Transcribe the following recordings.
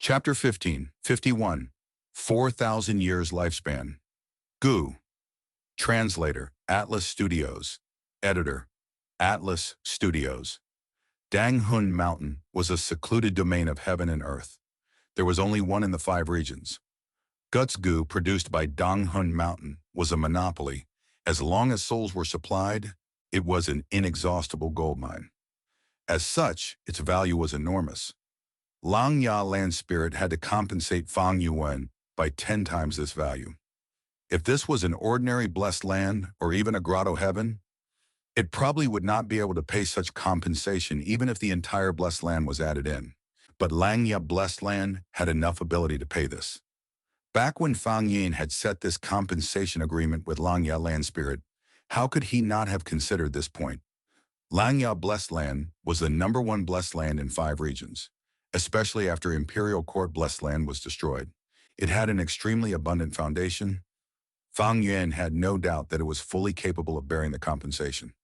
Chapter 15, 51, 4,000 years lifespan. Gu. Translator, Atlas Studios. Editor, Atlas Studios. Danghun Mountain was a secluded domain of heaven and earth. There was only one in the 5 regions. Guts Gu, produced by Danghun Mountain, was a monopoly. As long as souls were supplied, it was an inexhaustible goldmine. As such, its value was enormous. Langya Land Spirit had to compensate Fang Yuan by 10 times this value. If this was an ordinary blessed land, or even a grotto heaven, it probably would not be able to pay such compensation even if the entire blessed land was added in. But Langya Blessed Land had enough ability to pay this. Back when Fang Yin had set this compensation agreement with Langya Land Spirit, how could he not have considered this point? Langya Blessed Land was the #1 blessed land in 5 regions, especially after Imperial Court Blessed Land was destroyed. It had an extremely abundant foundation. Fang Yuan had no doubt that it was fully capable of bearing the compensation.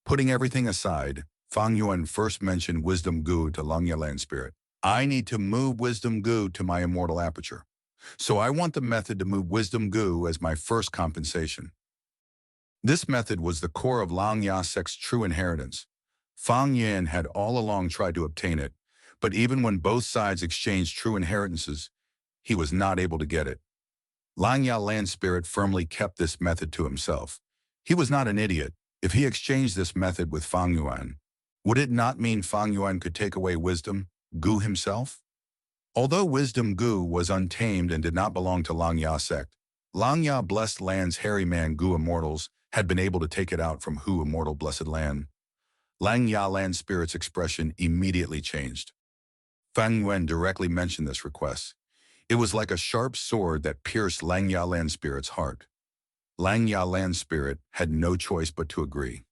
Putting everything aside, Fang Yuan first mentioned Wisdom Gu to Langya Land Spirit. I need to move Wisdom Gu to my immortal aperture. So I want the method to move Wisdom Gu as my first compensation. This method was the core of Langya Sect's true inheritance. Fang Yuan had all along tried to obtain it, but even when both sides exchanged true inheritances, he was not able to get it. Langya Land Spirit firmly kept this method to himself. He was not an idiot. If he exchanged this method with Fang Yuan, would it not mean Fang Yuan could take away Wisdom Gu himself? Although Wisdom Gu was untamed and did not belong to Langya Sect, Langya Blessed Land's Hairy Man Gu Immortals had been able to take it out from Hu Immortal Blessed Land. Langya Land Spirit's expression immediately changed. Fang Yuan directly mentioned this request. It was like a sharp sword that pierced Langya Land Spirit's heart. Langya Land Spirit had no choice but to agree.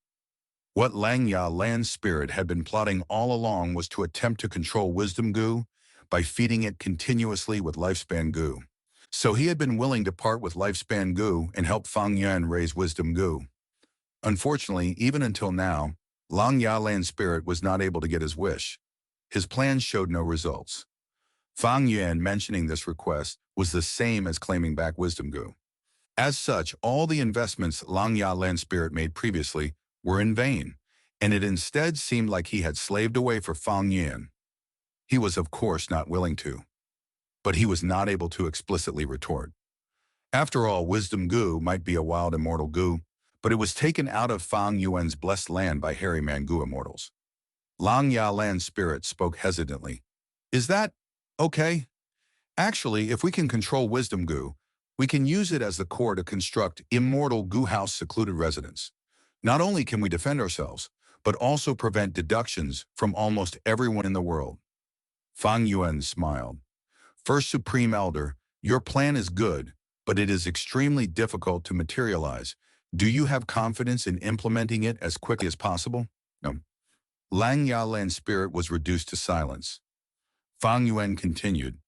What Langya Land Spirit had been plotting all along was to attempt to control Wisdom Gu by feeding it continuously with Lifespan Gu. So he had been willing to part with Lifespan Gu and help Fang Yuan raise Wisdom Gu. Unfortunately, even until now, Langya Land Spirit was not able to get his wish. His plans showed no results. Fang Yuan mentioning this request was the same as claiming back Wisdom Gu. As such, all the investments Langya Land Spirit made previously were in vain, and it instead seemed like he had slaved away for Fang Yuan. He was of course not willing to, but he was not able to explicitly retort. After all, Wisdom Gu might be a wild immortal Gu, but it was taken out of Fang Yuan's blessed land by Hairy Man Gu Immortals. Langya Land Spirit spoke hesitantly. Is that okay? Actually, if we can control Wisdom Gu, we can use it as the core to construct Immortal Gu House Secluded Residence. Not only can we defend ourselves, but also prevent deductions from almost everyone in the world. Fang Yuan smiled. First Supreme Elder, your plan is good, but it is extremely difficult to materialize. Do you have confidence in implementing it as quickly as possible? No. Langya Land Spirit was reduced to silence. Fang Yuan continued.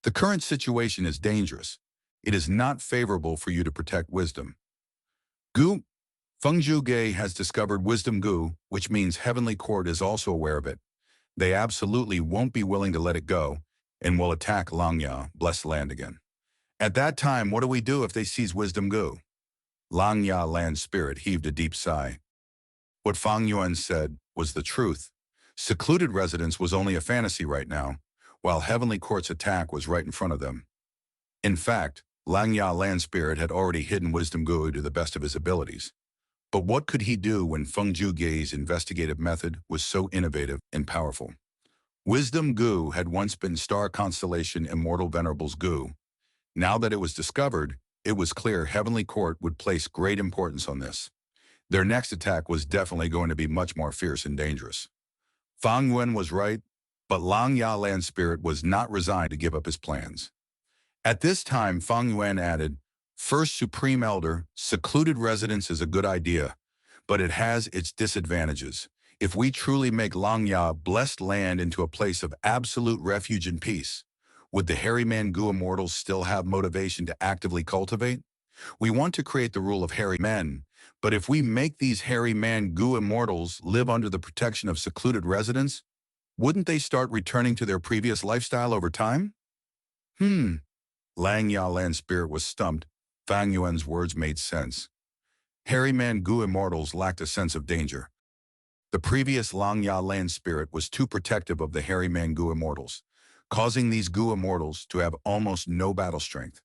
The current situation is dangerous. It is not favorable for you to protect wisdom. Gu, Fengzhu Ge has discovered Wisdom Gu, which means Heavenly Court is also aware of it. They absolutely won't be willing to let it go, and will attack Langya, Blessed Land again. At that time, what do we do if they seize Wisdom Gu? Langya Land Spirit heaved a deep sigh. What Fang Yuan said was the truth. Secluded residence was only a fantasy right now, while Heavenly Court's attack was right in front of them. In fact, Langya Land Spirit had already hidden Wisdom Gu to the best of his abilities. But what could he do when Fengzhu Ge's investigative method was so innovative and powerful? Wisdom Gu had once been star constellation Immortal Venerable's Gu. Now that it was discovered, it was clear Heavenly Court would place great importance on this. Their next attack was definitely going to be much more fierce and dangerous. Fang Yuan was right, but Langya Land Spirit was not resigned to give up his plans. At this time, Fang Yuan added, First Supreme Elder, secluded residence is a good idea, but it has its disadvantages. If we truly make Langya Blessed Land into a place of absolute refuge and peace, would the Hairy Man Gu Immortals still have motivation to actively cultivate? We want to create the rule of hairy men, but if we make these Hairy Man Gu Immortals live under the protection of secluded residence, wouldn't they start returning to their previous lifestyle over time? Hmm. Lang Ya land spirit was stumped. Fang Yuan's words made sense. Hairy Man Gu immortals lacked a sense of danger. The previous Lang Ya land spirit was too protective of the hairy man Gu immortals, causing these Gu immortals to have almost no battle strength.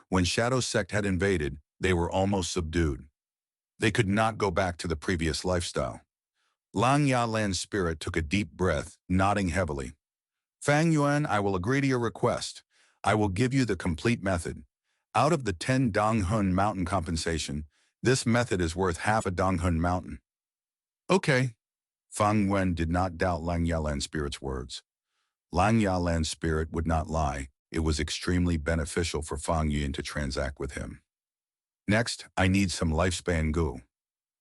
When Shadow Sect had invaded, they were almost subdued. They could not go back to the previous lifestyle. Lang Ya land spirit took a deep breath, nodding heavily. Fang Yuan, I will agree to your request. I will give you the complete method. Out of the 10 Donghun mountain compensation, this method is worth half a Donghun mountain. Okay. Fang Yuan did not doubt Lang Yalan's spirit's words. Lang Yalan's spirit would not lie. It was extremely beneficial for Fang Yuan to transact with him. Next, I need some lifespan goo.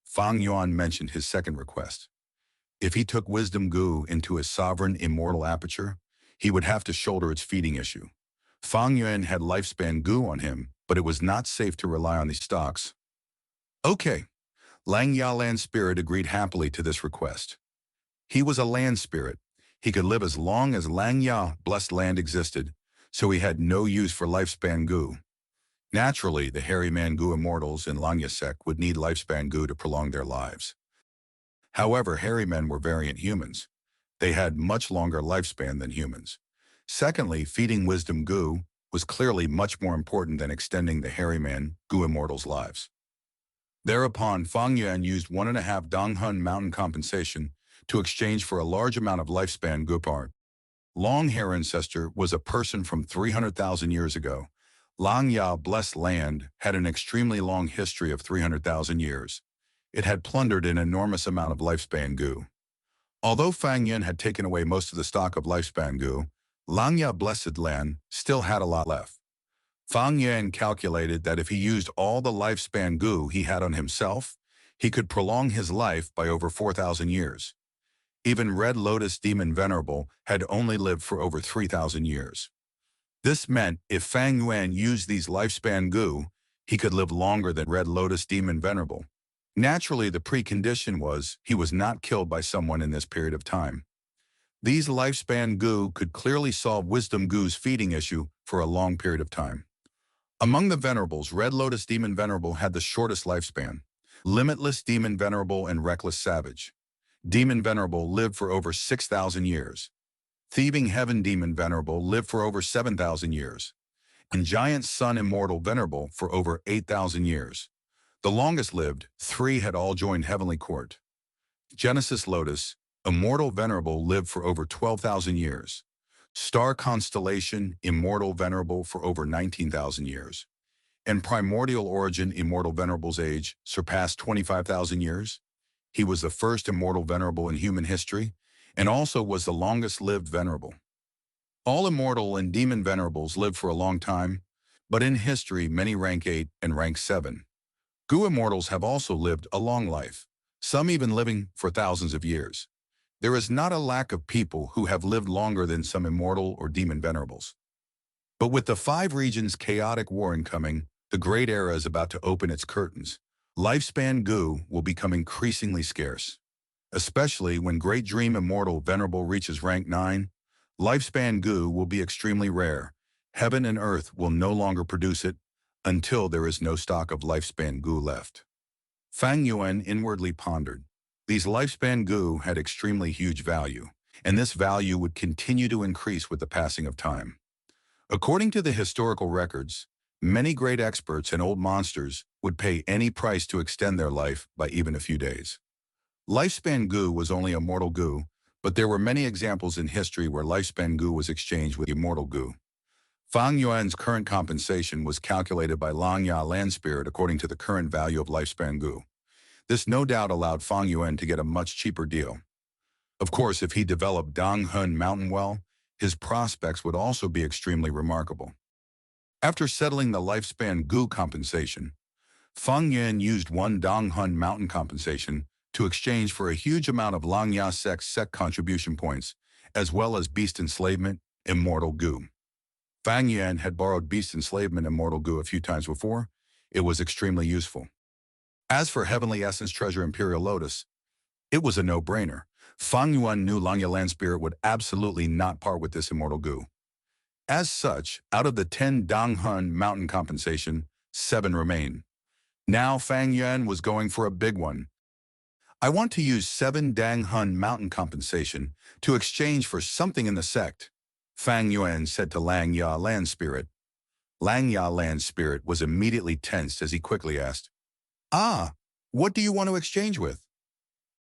Fang Yuan mentioned his second request. If he took wisdom goo into his sovereign immortal aperture, he would have to shoulder its feeding issue. Fang Yuan had lifespan goo on him, but it was not safe to rely on these stocks. Okay. Lang Yalan's spirit agreed happily to this request. He was a land spirit. He could live as long as Lang Ya, blessed land, existed, so he had no use for lifespan goo. Naturally, the hairy man goo immortals in Lang Ya sect would need lifespan goo to prolong their lives. However, hairy men were variant humans. They had much longer lifespan than humans. Secondly, feeding wisdom goo was clearly much more important than extending the hairy man goo immortals' lives. Thereupon, Fang Yuan used 1.5 Donghun mountain compensation to exchange for a large amount of lifespan goo part. Long hair ancestor was a person from 300,000 years ago. Lang Ya, blessed land, had an extremely long history of 300,000 years. It had plundered an enormous amount of lifespan goo. Although Fang Yuan had taken away most of the stock of lifespan goo, Lang Ya, blessed land, still had a lot left. Fang Yuan calculated that if he used all the lifespan goo he had on himself, he could prolong his life by over 4,000 years. Even Red Lotus Demon Venerable had only lived for over 3,000 years. This meant if Fang Yuan used these lifespan goo, he could live longer than Red Lotus Demon Venerable. Naturally, the precondition was he was not killed by someone in this period of time. These lifespan goo could clearly solve Wisdom Goo's feeding issue for a long period of time. Among the Venerables, Red Lotus Demon Venerable had the shortest lifespan. Limitless Demon Venerable and Reckless Savage Demon Venerable lived for over 6,000 years. Thieving Heaven Demon Venerable lived for over 7,000 years. And Giant Sun Immortal Venerable for over 8,000 years. The longest lived, 3 had all joined Heavenly Court. Genesis Lotus, Immortal Venerable lived for over 12,000 years. Star Constellation, Immortal Venerable for over 19,000 years. And Primordial Origin Immortal Venerable's age surpassed 25,000 years. He was the first Immortal Venerable in human history, and also was the longest-lived Venerable. All Immortal and Demon Venerables lived for a long time, but in history many rank 8 and rank 7. Gu Immortals have also lived a long life, some even living for thousands of years. There is not a lack of people who have lived longer than some Immortal or Demon Venerables. But with the 5 regions' chaotic war incoming, the Great Era is about to open its curtains. Lifespan Gu will become increasingly scarce. Especially when Great Dream Immortal Venerable reaches rank 9, Lifespan Gu will be extremely rare. Heaven and Earth will no longer produce it until there is no stock of Lifespan Gu left. Fang Yuan inwardly pondered. These Lifespan Gu had extremely huge value, and this value would continue to increase with the passing of time. According to the historical records, many great experts and old monsters would pay any price to extend their life by even a few days. Lifespan Gu was only immortal Gu, but there were many examples in history where lifespan Gu was exchanged with immortal Gu. Fang Yuan's current compensation was calculated by Lang Ya land spirit according to the current value of lifespan Gu. This no doubt allowed Fang Yuan to get a much cheaper deal. Of course, if he developed Dong Hun Mountain well, his prospects would also be extremely remarkable. After settling the lifespan Gu compensation, Fang Yuan used 1 Dong Hun Mountain compensation to exchange for a huge amount of Lang Ya sect contribution points, as well as Beast Enslavement, Immortal Gu. Fang Yuan had borrowed Beast Enslavement Immortal Gu a few times before. It was extremely useful. As for Heavenly Essence Treasure Imperial Lotus, it was a no-brainer. Fang Yuan knew Lang Ya Land Spirit would absolutely not part with this Immortal Gu. As such, out of the 10 Donghun mountain compensation, 7 remain. Now Fang Yuan was going for a big one. I want to use 7 Danghun mountain compensation to exchange for something in the sect, Fang Yuan said to Lang Ya Land Spirit. Lang Ya Land Spirit was immediately tensed as he quickly asked, "Ah, what do you want to exchange with?"